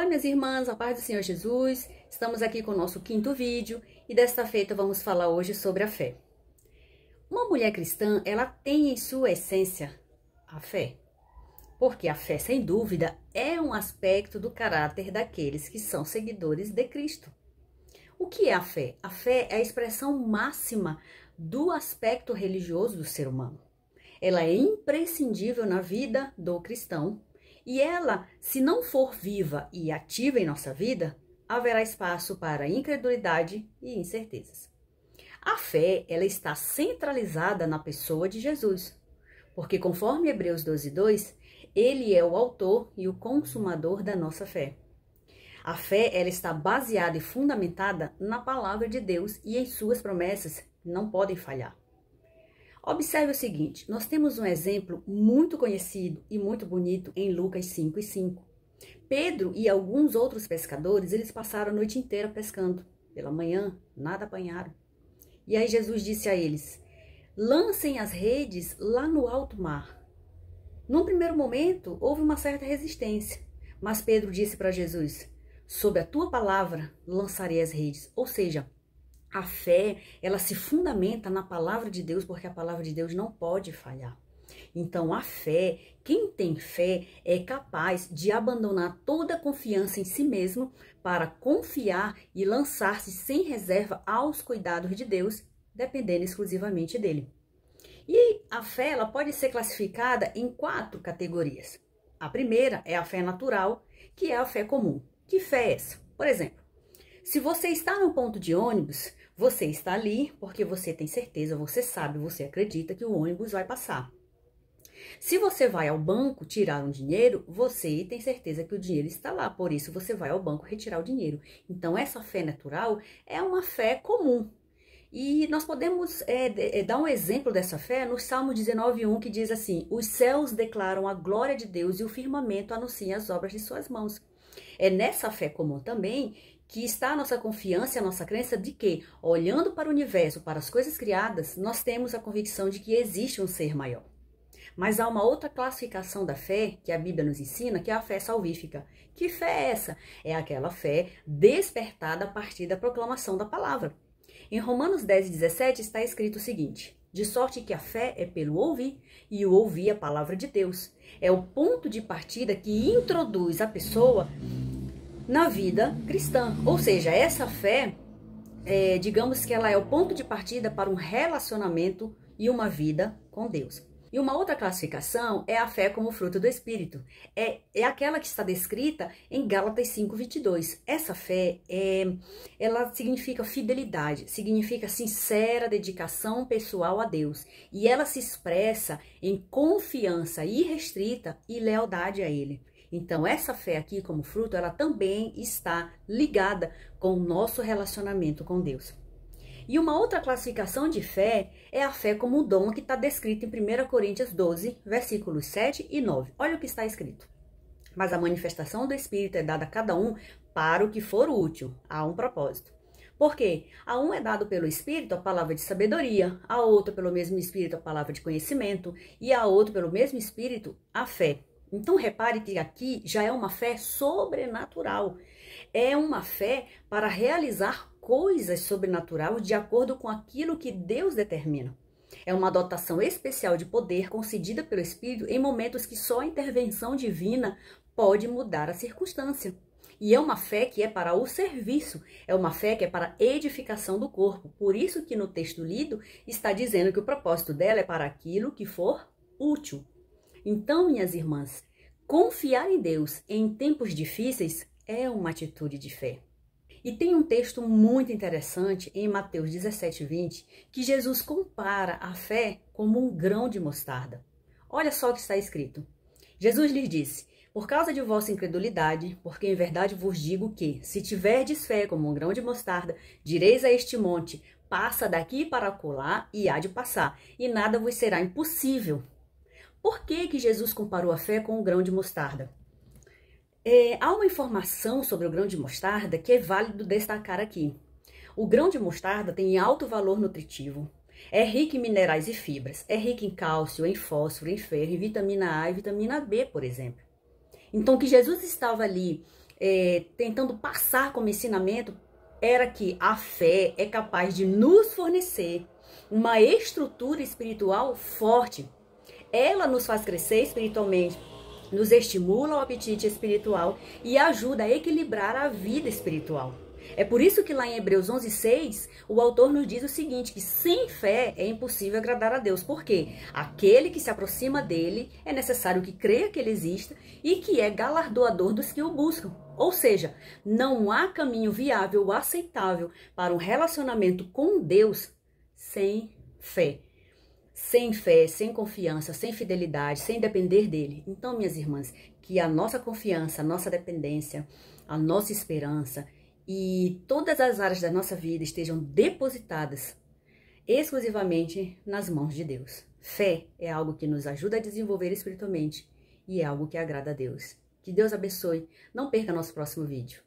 Olá, minhas irmãs, a paz do Senhor Jesus. Estamos aqui com o nosso quinto vídeo e desta feita vamos falar hoje sobre a fé. Uma mulher cristã, ela tem em sua essência a fé, porque a fé, sem dúvida, é um aspecto do caráter daqueles que são seguidores de Cristo. O que é a fé? A fé é a expressão máxima do aspecto religioso do ser humano. Ela é imprescindível na vida do cristão. E ela, se não for viva e ativa em nossa vida, haverá espaço para incredulidade e incertezas. A fé, ela está centralizada na pessoa de Jesus, porque conforme Hebreus 12:2, ele é o autor e o consumador da nossa fé. A fé, ela está baseada e fundamentada na palavra de Deus e em suas promessas que não podem falhar. Observe o seguinte, nós temos um exemplo muito conhecido e muito bonito em Lucas 5:5. Pedro e alguns outros pescadores, eles passaram a noite inteira pescando. Pela manhã, nada apanharam. E aí Jesus disse a eles, lancem as redes lá no alto mar. Num primeiro momento, houve uma certa resistência, mas Pedro disse para Jesus, sob a tua palavra, lançarei as redes. Ou seja, a fé, ela se fundamenta na palavra de Deus, porque a palavra de Deus não pode falhar. Então, a fé, quem tem fé é capaz de abandonar toda a confiança em si mesmo para confiar e lançar-se sem reserva aos cuidados de Deus, dependendo exclusivamente dele. E a fé, ela pode ser classificada em 4 categorias. A primeira é a fé natural, que é a fé comum. Que fé é essa? Por exemplo, se você está no ponto de ônibus, você está ali porque você tem certeza, você sabe, você acredita que o ônibus vai passar. Se você vai ao banco tirar um dinheiro, você tem certeza que o dinheiro está lá, por isso você vai ao banco retirar o dinheiro. Então, essa fé natural é uma fé comum. E nós podemos dar um exemplo dessa fé no Salmo 19:1, que diz assim, os céus declaram a glória de Deus e o firmamento anuncia as obras de suas mãos. É nessa fé comum também que está a nossa confiança e a nossa crença de que, olhando para o universo, para as coisas criadas, nós temos a convicção de que existe um ser maior. Mas há uma outra classificação da fé que a Bíblia nos ensina, que é a fé salvífica. Que fé é essa? É aquela fé despertada a partir da proclamação da palavra. Em Romanos 10:17 está escrito o seguinte, de sorte que a fé é pelo ouvir, e o ouvir a palavra de Deus. É o ponto de partida que introduz a pessoa na vida cristã. Ou seja, essa fé, digamos que ela é o ponto de partida para um relacionamento e uma vida com Deus. E uma outra classificação é a fé como fruto do Espírito. É aquela que está descrita em Gálatas 5:22. Essa fé, ela significa fidelidade, significa sincera dedicação pessoal a Deus. E ela se expressa em confiança irrestrita e lealdade a Ele. Então, essa fé aqui como fruto, ela também está ligada com o nosso relacionamento com Deus. E uma outra classificação de fé é a fé como um dom que está descrito em 1 Coríntios 12, versículos 7 e 9. Olha o que está escrito. Mas a manifestação do Espírito é dada a cada um para o que for útil, a um propósito. Por quê? A um é dado pelo Espírito a palavra de sabedoria, a outro pelo mesmo Espírito a palavra de conhecimento e a outro pelo mesmo Espírito a fé. Então, repare que aqui já é uma fé sobrenatural. É uma fé para realizar coisas sobrenaturais de acordo com aquilo que Deus determina. É uma dotação especial de poder concedida pelo Espírito em momentos que só a intervenção divina pode mudar a circunstância. E é uma fé que é para o serviço, é uma fé que é para a edificação do corpo. Por isso que no texto lido está dizendo que o propósito dela é para aquilo que for útil. Então, minhas irmãs, confiar em Deus em tempos difíceis é uma atitude de fé. E tem um texto muito interessante em Mateus 17:20, que Jesus compara a fé como um grão de mostarda. Olha só o que está escrito. Jesus lhes disse, por causa de vossa incredulidade, porque em verdade vos digo que, se tiverdes fé como um grão de mostarda, direis a este monte, passa daqui para acolá e há de passar, e nada vos será impossível. Por que Jesus comparou a fé com um grão de mostarda? Há uma informação sobre o grão de mostarda que é válido destacar aqui. O grão de mostarda tem alto valor nutritivo, é rico em minerais e fibras, é rico em cálcio, em fósforo, em ferro, em vitamina A e vitamina B, por exemplo. Então, que Jesus estava ali tentando passar como ensinamento era que a fé é capaz de nos fornecer uma estrutura espiritual forte. Ela nos faz crescer espiritualmente, nos estimula o apetite espiritual e ajuda a equilibrar a vida espiritual. É por isso que lá em Hebreus 11:6, o autor nos diz o seguinte, que sem fé é impossível agradar a Deus. Por quê? Aquele que se aproxima dele é necessário que creia que ele exista e que é galardoador dos que o buscam. Ou seja, não há caminho viável ou aceitável para um relacionamento com Deus sem fé. Sem fé, sem confiança, sem fidelidade, sem depender dele. Então, minhas irmãs, que a nossa confiança, a nossa dependência, a nossa esperança e todas as áreas da nossa vida estejam depositadas exclusivamente nas mãos de Deus. Fé é algo que nos ajuda a desenvolver espiritualmente e é algo que agrada a Deus. Que Deus abençoe. Não perca nosso próximo vídeo.